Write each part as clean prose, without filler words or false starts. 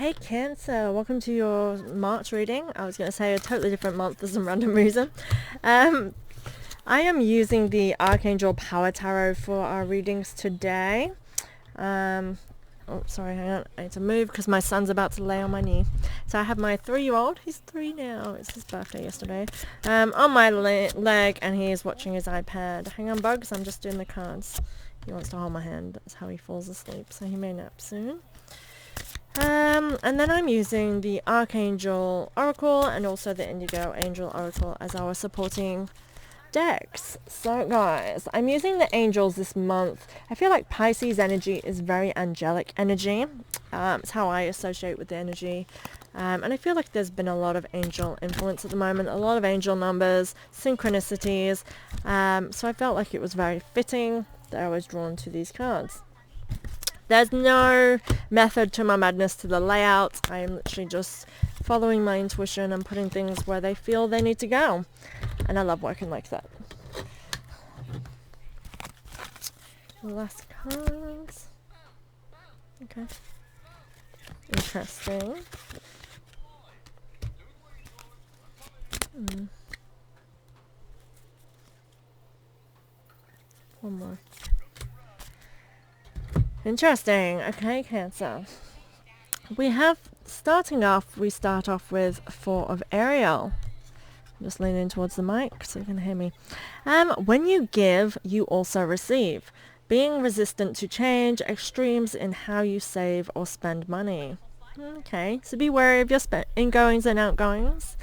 Hey Cancer, welcome to your March reading. I was going to say a totally different month for some random reason. I am using the Archangel Power Tarot for our readings today. Oh, sorry, hang on. I need to move because my son's about to lay on my knee. So I have my 3-year-old, he's 3 now, it's his birthday yesterday, on my leg, and he is watching his iPad. Hang on, Bugs, I'm just doing the cards. He wants to hold my hand. That's how he falls asleep, so he may nap soon. And then I'm using the Archangel Oracle and also the Indigo Angel Oracle as our supporting decks. So guys, I'm using the angels this month. I feel like Pisces energy is very angelic energy. It's how I associate with the energy. And I feel like there's been a lot of angel influence at the moment, a lot of angel numbers, synchronicities. So I felt like it was very fitting that I was drawn to these cards. There's no method to my madness to the layout. I am literally just following my intuition and putting things where they feel they need to go. And I love working like that. Last cards. Okay. Interesting. One more. Interesting. Okay, Cancer. We start off with 4 of Ariel. I'm just leaning towards the mic so you can hear me. When you give, you also receive. Being resistant to change, extremes in how you save or spend money. Okay, so be wary of your ingoings and outgoings.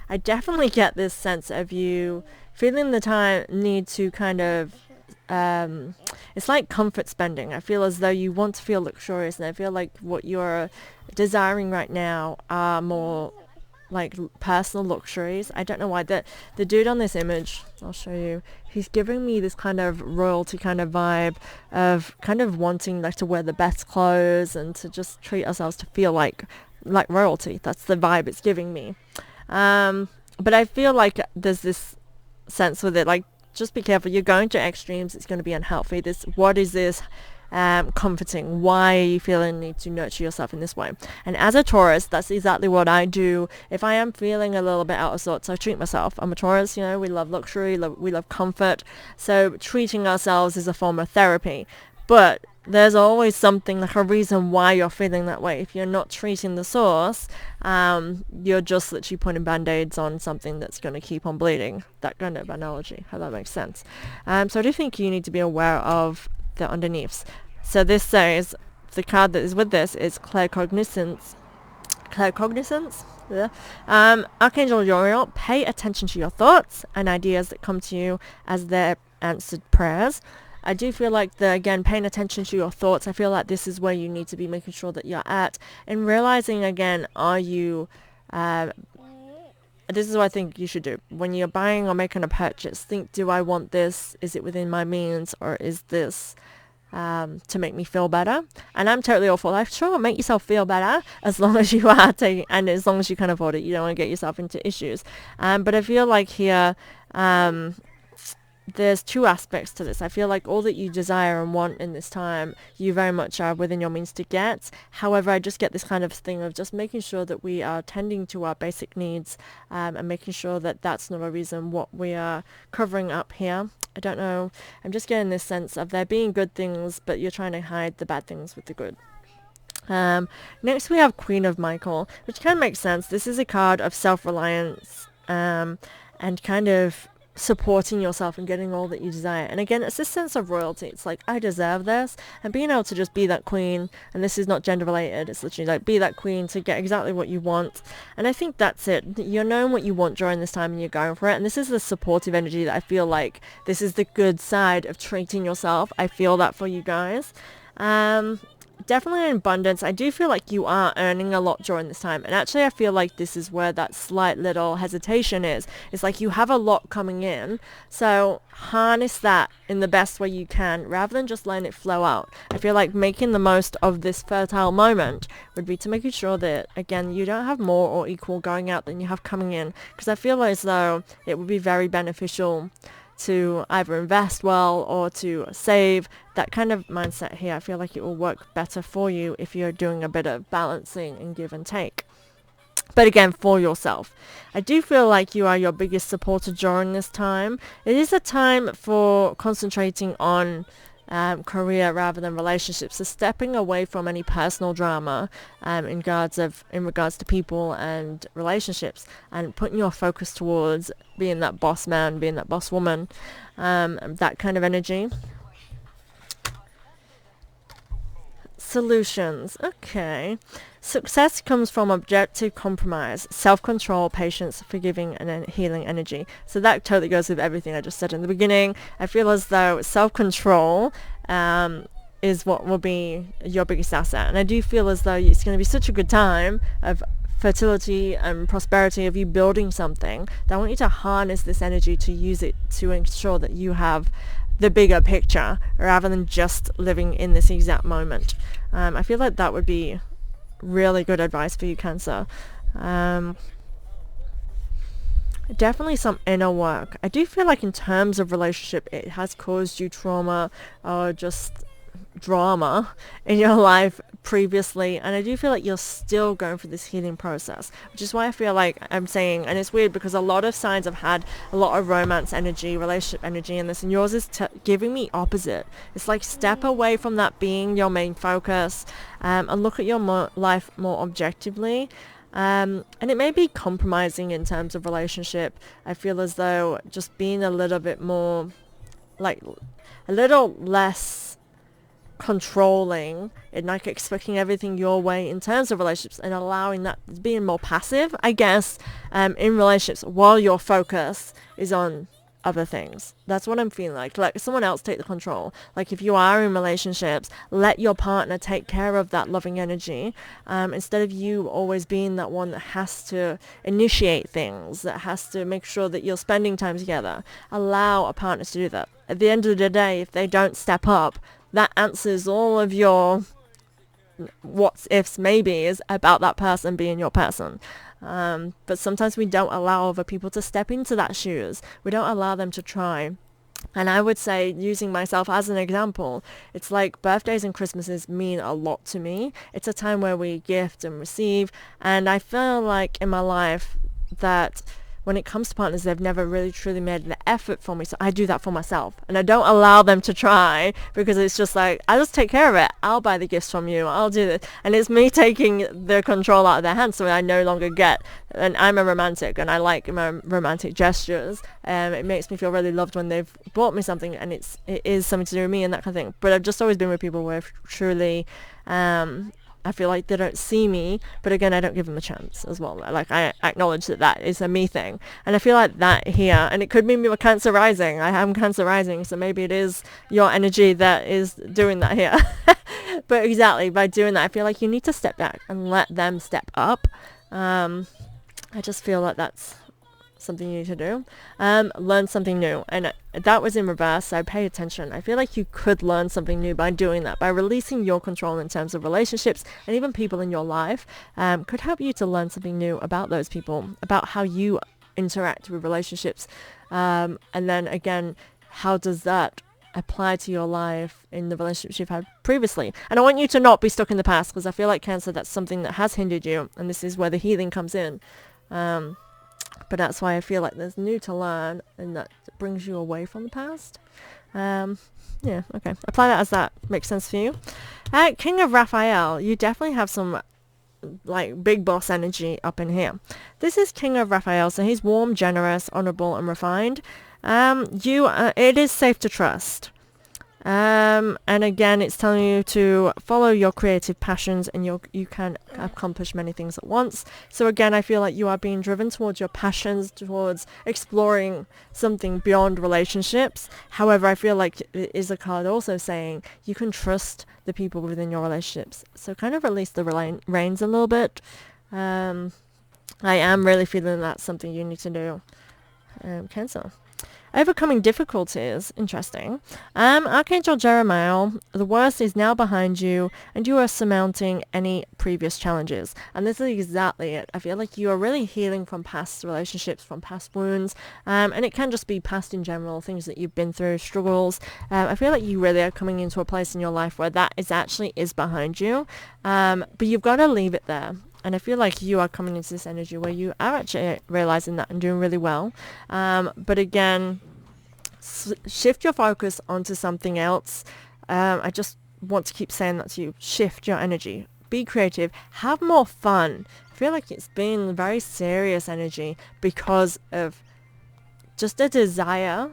I definitely get this sense of you feeling the need to kind of, it's like comfort spending. I feel as though you want to feel luxurious, and I feel like what you're desiring right now are more like personal luxuries. I don't know why. The dude on this image, I'll show you, he's giving me this kind of royalty kind of vibe of kind of wanting like to wear the best clothes and to just treat ourselves to feel like royalty. That's the vibe it's giving me. But I feel like there's this sense with it, like, just be careful. You're going to extremes. It's going to be unhealthy. What is this comforting? Why are you feeling the need to nurture yourself in this way? And as a Taurus, that's exactly what I do. If I am feeling a little bit out of sorts, I treat myself. I'm a Taurus, we love luxury, we love comfort. So treating ourselves is a form of therapy. But there's always something, like a reason why you're feeling that way. If you're not treating the source, you're just literally putting band-aids on something that's going to keep on bleeding. That kind of analogy, how that makes sense. So I do think you need to be aware of the underneaths. So this says, the card that is with this is claircognizance. Claircognizance? Yeah. Archangel Uriel, pay attention to your thoughts and ideas that come to you as their answered prayers. I do feel like again, paying attention to your thoughts, I feel like this is where you need to be making sure that you're at, and realizing again, are you, this is what I think you should do. When you're buying or making a purchase, think, do I want this? Is it within my means, or is this to make me feel better? And I'm totally all for like, sure, make yourself feel better as long as you are taking, and as long as you can afford it. You don't want to get yourself into issues. But I feel like here, there's 2 aspects to this. I feel like all that you desire and want in this time, you very much are within your means to get. However, I just get this kind of thing of just making sure that we are tending to our basic needs, and making sure that that's not a reason what we are covering up here. I don't know. I'm just getting this sense of there being good things, but you're trying to hide the bad things with the good. Next we have Queen of Michael, which kind of makes sense. This is a card of self-reliance, and kind of supporting yourself and getting all that you desire. And again, it's this sense of royalty. It's like, I deserve this, and being able to just be that queen. And this is not gender related, it's literally like, be that queen to get exactly what you want. And I think that's it. You're knowing what you want during this time and you're going for it. And this is the supportive energy that I feel like this is the good side of treating yourself. I feel that for you guys. Definitely in abundance. I do feel like you are earning a lot during this time, and actually I feel like this is where that slight little hesitation is. It's like you have a lot coming in, so harness that in the best way you can rather than just letting it flow out. I feel like making the most of this fertile moment would be to making sure that, again, you don't have more or equal going out than you have coming in, because I feel as though it would be very beneficial to either invest well or to save. That kind of mindset here, I feel like it will work better for you if you're doing a bit of balancing and give and take. But again, for yourself. I do feel like you are your biggest supporter during this time. It is a time for concentrating on career rather than relationships. So stepping away from any personal drama in regards to people and relationships, and putting your focus towards being that boss man, being that boss woman, that kind of energy. Solutions. Okay. Success comes from objective compromise, self-control, patience, forgiving, and healing energy. So that totally goes with everything I just said in the beginning. I feel as though self-control is what will be your biggest asset. And I do feel as though it's going to be such a good time of fertility and prosperity, of you building something, that I want you to harness this energy to use it to ensure that you have the bigger picture rather than just living in this exact moment. I feel like that would be really good advice for you, Cancer. Definitely some inner work. I do feel like in terms of relationship, it has caused you trauma or just drama in your life previously, and I do feel like you're still going through this healing process, which is why I feel like I'm saying, and it's weird because a lot of signs have had a lot of romance energy, relationship energy in this, and yours is giving me opposite. It's like step away from that being your main focus, and look at your life more objectively. And it may be compromising in terms of relationship. I feel as though just being a little bit more, like a little less controlling and like expecting everything your way in terms of relationships, and allowing that, being more passive, I guess, in relationships while your focus is on other things. That's what I'm feeling like someone else take the control. Like if you are in relationships, let your partner take care of that loving energy, instead of you always being that one that has to initiate things, that has to make sure that you're spending time together. Allow a partner to do that. At the end of the day, if they don't step up, that answers all of your what's ifs, maybes about that person being your person. But sometimes we don't allow other people to step into that shoes. We don't allow them to try. And I would say, using myself as an example, it's like birthdays and Christmases mean a lot to me. It's a time where we gift and receive. And I feel like in my life that when it comes to partners, they've never really truly made an effort for me. So I do that for myself. And I don't allow them to try, because it's just like, I just take care of it. I'll buy the gifts from you. I'll do this. And it's me taking the control out of their hands, so I no longer get. And I'm a romantic, and I like my romantic gestures. It makes me feel really loved when they've bought me something, and it is something to do with me and that kind of thing. But I've just always been with people where truly I feel like they don't see me, but again, I don't give them a chance as well. Like, I acknowledge that is a me thing. And I feel like that here, and it could be me with Cancer rising. I am Cancer rising, so maybe it is your energy that is doing that here. But exactly, by doing that, I feel like you need to step back and let them step up. I just feel like that's something you need to do. Learn something new, and that was in reverse, so pay attention. I feel like you could learn something new by doing that, by releasing your control in terms of relationships and even people in your life. Could help you to learn something new about those people, about how you interact with relationships, and then again, how does that apply to your life in the relationships you've had previously. And I want you to not be stuck in the past, because I feel like Cancer, that's something that has hindered you, and this is where the healing comes in. But that's why I feel like there's new to learn, and that brings you away from the past. Yeah, okay. Apply that as that makes sense for you. King of Raphael, you definitely have some like big boss energy up in here. This is King of Raphael, so he's warm, generous, honorable, and refined. It is safe to trust. And again, it's telling you to follow your creative passions, and you can accomplish many things at once. So again, I feel like you are being driven towards your passions, towards exploring something beyond relationships. However, I feel like it is a card also saying you can trust the people within your relationships. So kind of release the reins a little bit. I am really feeling that's something you need to do, Cancer. Overcoming difficulties, interesting. Archangel Jeremiah, the worst is now behind you and you are surmounting any previous challenges. And this is exactly it. I feel like you are really healing from past relationships, from past wounds, and it can just be past in general, things that you've been through, struggles. I feel like you really are coming into a place in your life where that is behind you, but you've got to leave it there. And I feel like you are coming into this energy where you are actually realizing that and doing really well. But again, shift your focus onto something else. I just want to keep saying that to you. Shift your energy. Be creative. Have more fun. I feel like it's been very serious energy because of just a desire.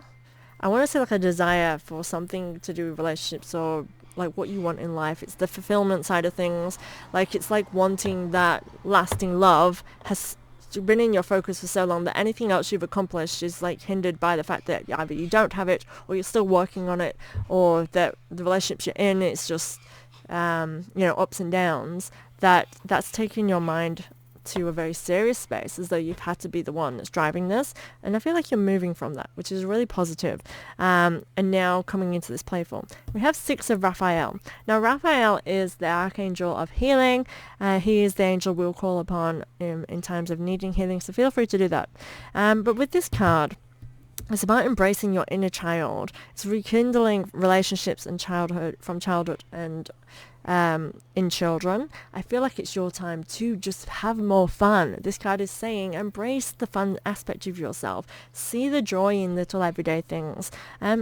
I want to say like a desire for something to do with relationships or like what you want in life. It's the fulfillment side of things. Like it's like wanting that lasting love has been in your focus for so long that anything else you've accomplished is like hindered by the fact that either you don't have it or you're still working on it, or that the relationships you're in, it's just ups and downs, that's taking your mind to a very serious space, as though you've had to be the one that's driving this. And I feel like you're moving from that, which is really positive. And now coming into this playful, we have 6 of Raphael. Now Raphael is the archangel of healing. He is the angel we'll call upon in times of needing healing, so feel free to do that. But with this card, it's about embracing your inner child. It's rekindling relationships and from childhood and in children. I feel like it's your time to just have more fun. This card is saying embrace the fun aspect of yourself. See the joy in little everyday things.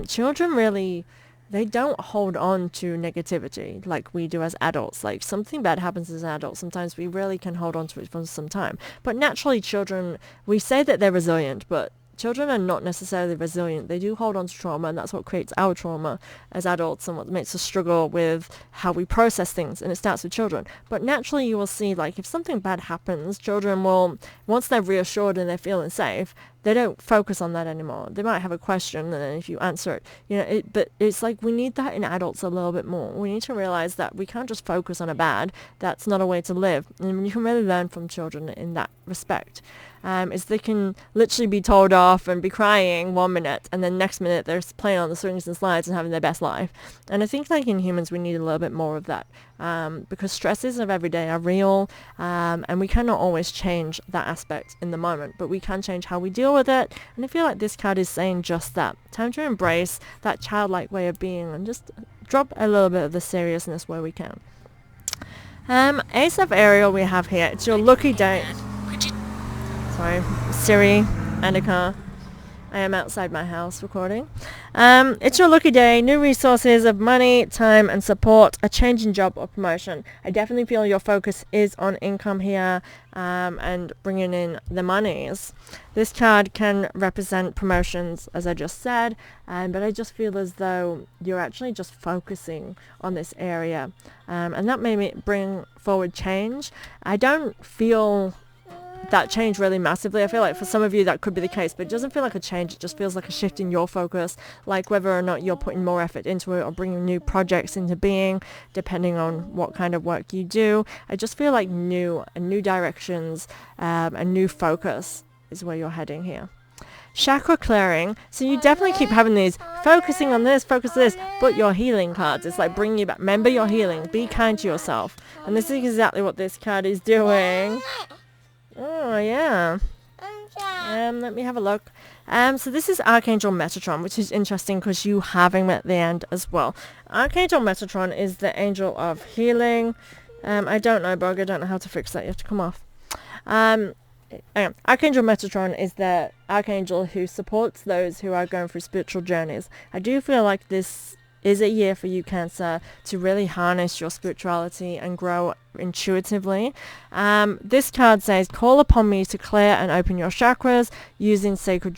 Children really, they don't hold on to negativity like we do as adults. Like something bad happens as adults, sometimes we really can hold on to it for some time. But naturally children, we say that they're resilient, but children are not necessarily resilient. They do hold on to trauma, and that's what creates our trauma as adults and what makes us struggle with how we process things, and it starts with children. But naturally you will see, like, if something bad happens, children will, once they're reassured and they're feeling safe, they don't focus on that anymore. They might have a question, and then if you answer it, but it's like we need that in adults a little bit more. We need to realize that we can't just focus on a bad. That's not a way to live. And you can really learn from children in that respect. Is they can literally be told off and be crying 1 minute, and then next minute they're playing on the swings and slides and having their best life. And I think like in humans we need a little bit more of that, because stresses of every day are real, and we cannot always change that aspect in the moment, but we can change how we deal with it. And I feel like this card is saying just that. Time to embrace that childlike way of being and just drop a little bit of the seriousness where we can. Ace of Ariel we have here. It's your lucky day. Sorry, Siri and a car. I am outside my house recording. It's your lucky day. New resources of money, time and support. A change in job or promotion. I definitely feel your focus is on income here, and bringing in the monies. This card can represent promotions, as I just said, but I just feel as though you're actually just focusing on this area, and that may bring forward change. I don't feel that change really massively. I feel like for some of you that could be the case, but it doesn't feel like a change. It just feels like a shift in your focus, like whether or not you're putting more effort into it or bringing new projects into being, depending on what kind of work you do. I just feel like new directions, a new focus is where you're heading here. Chakra clearing. So you definitely keep having these focusing on this, focus on this, but your healing cards. It's like bringing you back. Remember your healing. Be kind to yourself. And this is exactly what this card is doing. Oh, yeah. Let me have a look. So this is Archangel Metatron, which is interesting because you have him at the end as well. Archangel Metatron is the angel of healing. I don't know, Bug. I don't know how to fix that. You have to come off. Archangel Metatron is the archangel who supports those who are going through spiritual journeys. I do feel like this is a year for you, Cancer, to really harness your spirituality and grow intuitively. This card says, call upon me to clear and open your chakras using sacred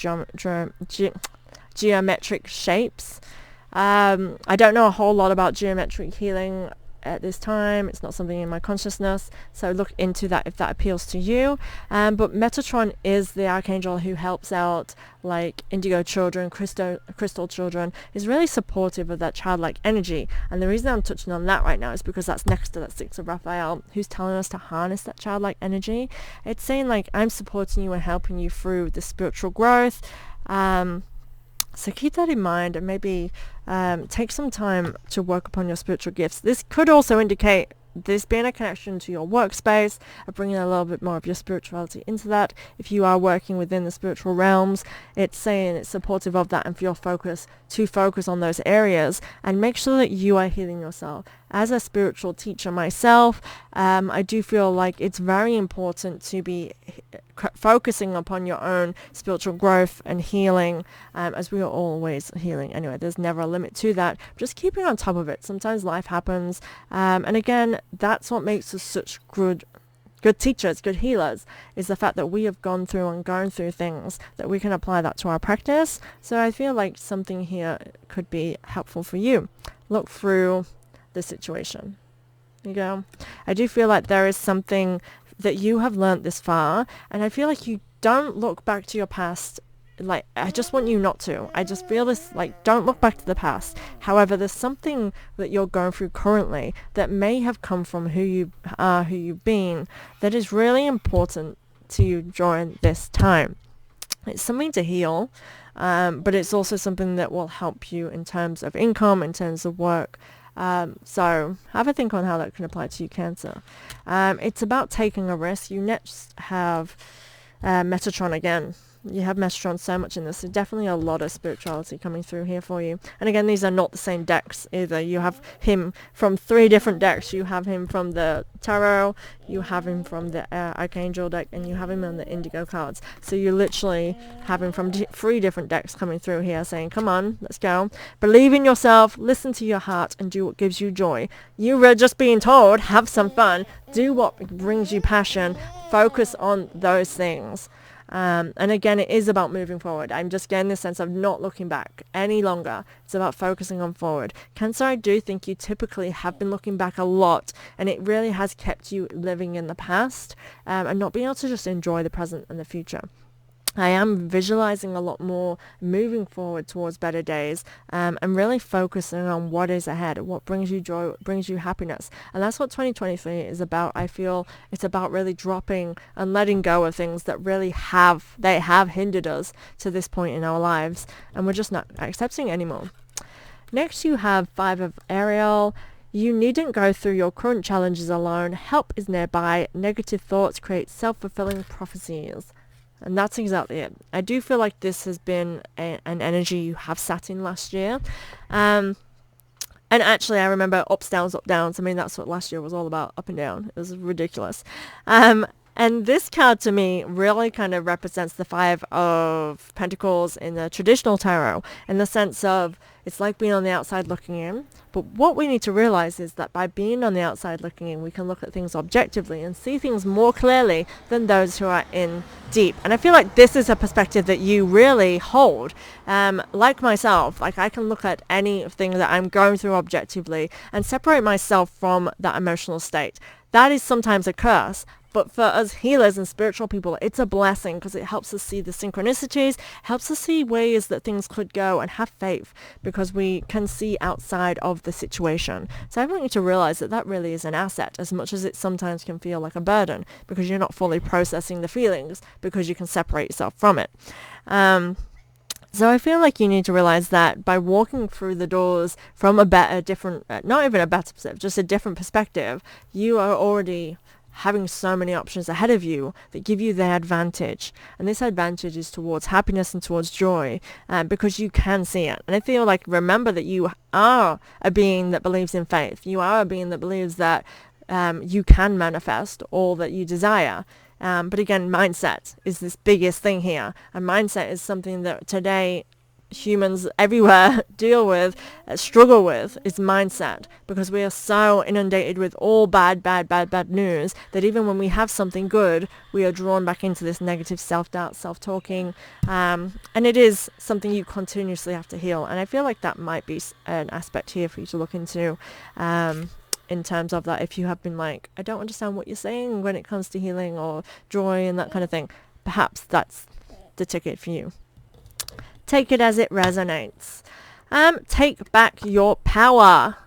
geometric shapes. I don't know a whole lot about geometric healing at this time. It's not something in my consciousness, so look into that if that appeals to you. But Metatron is the archangel who helps out like indigo children, crystal children, is really supportive of that childlike energy. And the reason I'm touching on that right now is because that's next to that 6 of Raphael, who's telling us to harness that childlike energy. It's saying like, I'm supporting you and helping you through the spiritual growth. So keep that in mind, and maybe take some time to work upon your spiritual gifts. This could also indicate this being a connection to your workspace, bringing a little bit more of your spirituality into that. If you are working within the spiritual realms, it's saying it's supportive of that, and for your focus to focus on those areas and make sure that you are healing yourself. As a spiritual teacher myself, I do feel like it's very important to be focusing upon your own spiritual growth and healing, as we are always healing anyway. There's never a limit to that. Just keeping on top of it. Sometimes life happens, and again, that's what makes us such good teachers, good healers, is the fact that we have gone through and gone through things that we can apply that to our practice. So I feel like something here could be helpful for you. Look through the situation. You go. I do feel like there is something that you have learned this far, and I feel like you don't look back to your past. Like, I just want you not to. I just feel this, like, don't look back to the past. However, there's something that you're going through currently that may have come from who you are, who you've been, that is really important to you during this time. It's something to heal, but it's also something that will help you in terms of income, in terms of work. So have a think on how that can apply to you, Cancer. It's about taking a risk. You next have Metatron again. You have Metatron so much in this. There's definitely a lot of spirituality coming through here for you. And again, these are not the same decks either. You have him from 3 different decks. You have him from the Tarot, you have him from the Archangel deck, and you have him on the Indigo cards. So you literally have him from 3 different decks coming through here saying, come on, let's go. Believe in yourself, listen to your heart, and do what gives you joy. You were just being told, have some fun, do what brings you passion, focus on those things. And again, it is about moving forward. I'm just getting this sense of not looking back any longer. It's about focusing on forward. Cancer, I do think you typically have been looking back a lot, and it really has kept you living in the past, and not being able to just enjoy the present and the future. I am visualizing a lot more moving forward towards better days, and really focusing on what is ahead, what brings you joy, what brings you happiness. And that's what 2023 is about. I feel it's about really dropping and letting go of things that really have hindered us to this point in our lives, and we're just not accepting anymore. Next, you have 5 of Ariel. You needn't go through your current challenges alone. Help is nearby. Negative thoughts create self-fulfilling prophecies. And that's exactly it. I do feel like this has been an energy you have sat in last year. And actually, I remember ups, downs, up, downs. I mean, that's what last year was all about, up and down. It was ridiculous. And this card to me really kind of represents the 5 of Pentacles in the traditional tarot, in the sense of it's like being on the outside looking in. But what we need to realize is that by being on the outside looking in, we can look at things objectively and see things more clearly than those who are in deep. And I feel like this is a perspective that you really hold. Like myself, like I can look at anything that I'm going through objectively and separate myself from that emotional state. That is sometimes a curse. But for us healers and spiritual people, it's a blessing, because it helps us see the synchronicities, helps us see ways that things could go, and have faith, because we can see outside of the situation. So I want you to realize that that really is an asset, as much as it sometimes can feel like a burden, because you're not fully processing the feelings, because you can separate yourself from it. So I feel like you need to realize that by walking through the doors from not even a better perspective, just a different perspective, you are already having so many options ahead of you that give you the advantage. And this advantage is towards happiness and towards joy, because you can see it. And I feel like, remember that you are a being that believes in faith. You are a being that believes that you can manifest all that you desire. But again, mindset is this biggest thing here. And mindset is something that today humans everywhere deal with, struggle with, is mindset, because we are so inundated with all bad news that even when we have something good, we are drawn back into this negative self-doubt, self-talking, and it is something you continuously have to heal. And I feel like that might be an aspect here for you to look into, in terms of that. If you have been like, I don't understand what you're saying when it comes to healing or joy and that kind of thing, perhaps that's the ticket for you. Take it as it resonates. Take back your power.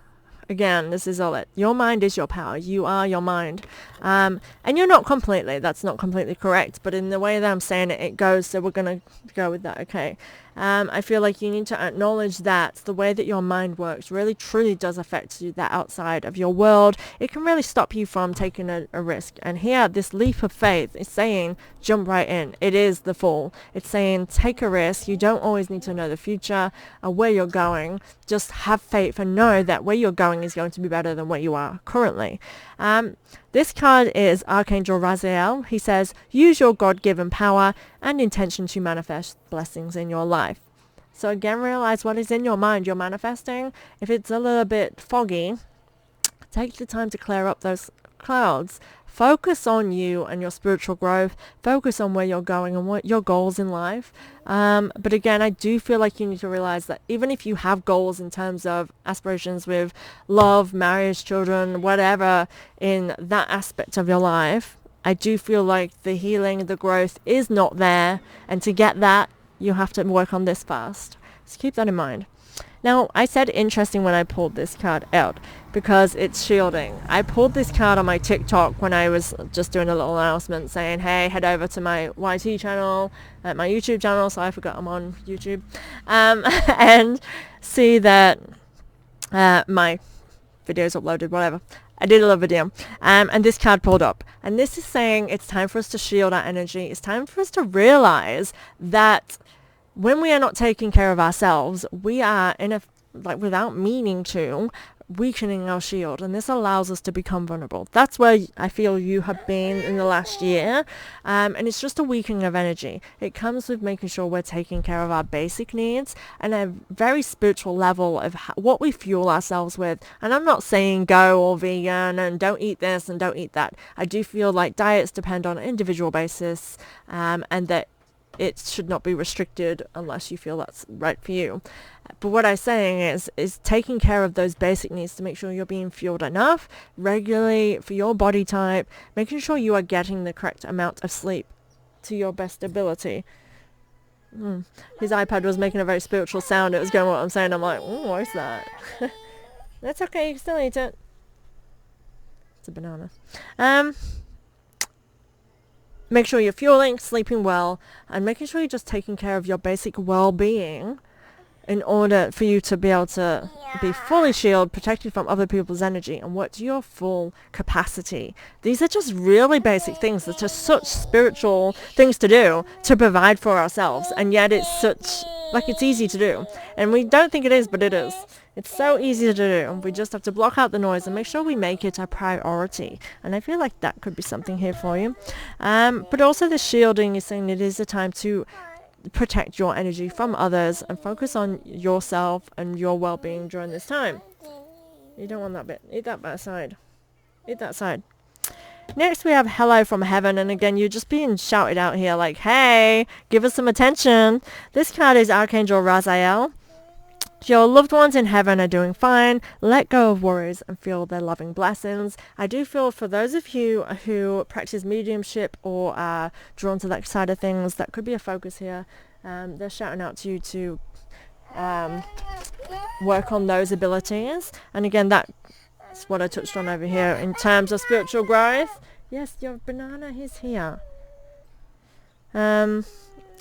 Again, this is all it. Your mind is your power. You are your mind. And you're not completely. That's not completely correct. But in the way that I'm saying it, it goes. So we're going to go with that. Okay. I feel like you need to acknowledge that the way that your mind works really truly does affect you, that outside of your world. It can really stop you from taking a risk. And here, this leap of faith is saying, jump right in. It is the fall. It's saying, take a risk. You don't always need to know the future or where you're going. Just have faith and know that where you're going is going to be better than where you are currently. This card is Archangel Raziel. He says, use your God-given power and intention to manifest blessings in your life. So again, realize what is in your mind you're manifesting. If it's a little bit foggy, take the time to clear up those clouds. Focus on you and your spiritual growth. Focus on where you're going and what your goals in life. But again, I do feel like you need to realize that even if you have goals in terms of aspirations with love, marriage, children, whatever, in that aspect of your life, I do feel like the healing, the growth is not there. And to get that, you have to work on this first. So keep that in mind. Now, I said interesting when I pulled this card out because it's shielding. I pulled this card on my TikTok when I was just doing a little announcement saying, hey, head over to my YT channel, my YouTube channel, so I forgot I'm on YouTube, and see that my videos uploaded, whatever. I did a little video, and this card pulled up. And this is saying it's time for us to shield our energy. It's time for us to realize that when we are not taking care of ourselves, we are without meaning to, weakening our shield, and this allows us to become vulnerable. That's where I feel you have been in the last year, and it's just a weakening of energy. It comes with making sure we're taking care of our basic needs and a very spiritual level of what we fuel ourselves with. And I'm not saying go all vegan and don't eat this and don't eat that. I do feel like diets depend on an individual basis, and that it should not be restricted unless you feel that's right for you. But what I'm saying is taking care of those basic needs to make sure you're being fueled enough regularly for your body type, making sure you are getting the correct amount of sleep to your best ability. His iPad was making a very spiritual sound. It was going what I'm saying. I'm like, what is that? That's okay. You can still eat it. It's a banana. Make sure you're fueling, sleeping well, and making sure you're just taking care of your basic well-being in order for you to be able to be fully shielded, protected from other people's energy, and work to your full capacity. These are just really basic things that are such spiritual things to do to provide for ourselves, and yet it's it's easy to do. And we don't think it is, but it is. It's so easy to do. We just have to block out the noise and make sure we make it a priority. And I feel like that could be something here for you. But also the shielding is saying it is a time to protect your energy from others and focus on yourself and your well-being during this time. You don't want that bit. Eat that side. Eat that side. Next we have Hello from Heaven, and again you're just being shouted out here like, hey, give us some attention. This card is Archangel Raziel. Your loved ones in heaven are doing fine. Let go of worries and feel their loving blessings. I do feel for those of you who practice mediumship or are drawn to that side of things, that could be a focus here. They're shouting out to you to work on those abilities. And again, that's what I touched on over here in terms of spiritual growth. Yes, your banana is here.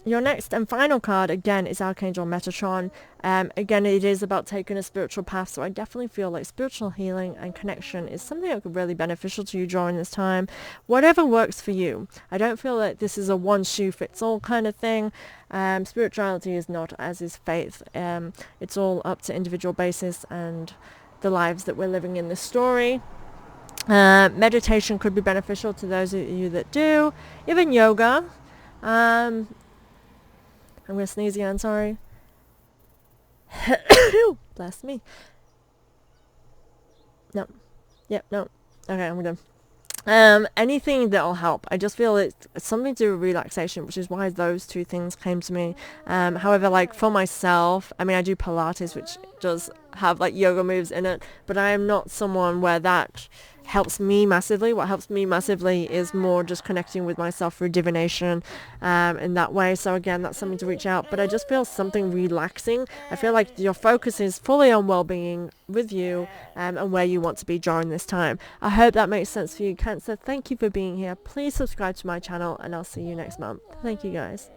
Your next and final card, again, is Archangel Metatron. Again, it is about taking a spiritual path, so I definitely feel like spiritual healing and connection is something that could really be beneficial to you during this time. Whatever works for you. I don't feel like this is a one-shoe-fits-all kind of thing. Spirituality is not, as is faith. It's all up to individual basis and the lives that we're living in this story. Meditation could be beneficial to those of you that do. Even yoga. I'm going to sneeze again, sorry. Bless me. No. Yep, no. Okay, I'm done. Anything that'll help. I just feel it's something to do with relaxation, which is why those two things came to me. However, like for myself, I mean, I do Pilates, which does have like yoga moves in it, but I am not someone where that helps me massively. What helps me massively is more just connecting with myself through divination in that way. So again, that's something to reach out, but I just feel something relaxing. I feel like your focus is fully on well-being with you and where you want to be during this time. I hope that makes sense for you, Cancer. Thank you for being here. Please subscribe to my channel and I'll see you next month. Thank you, guys.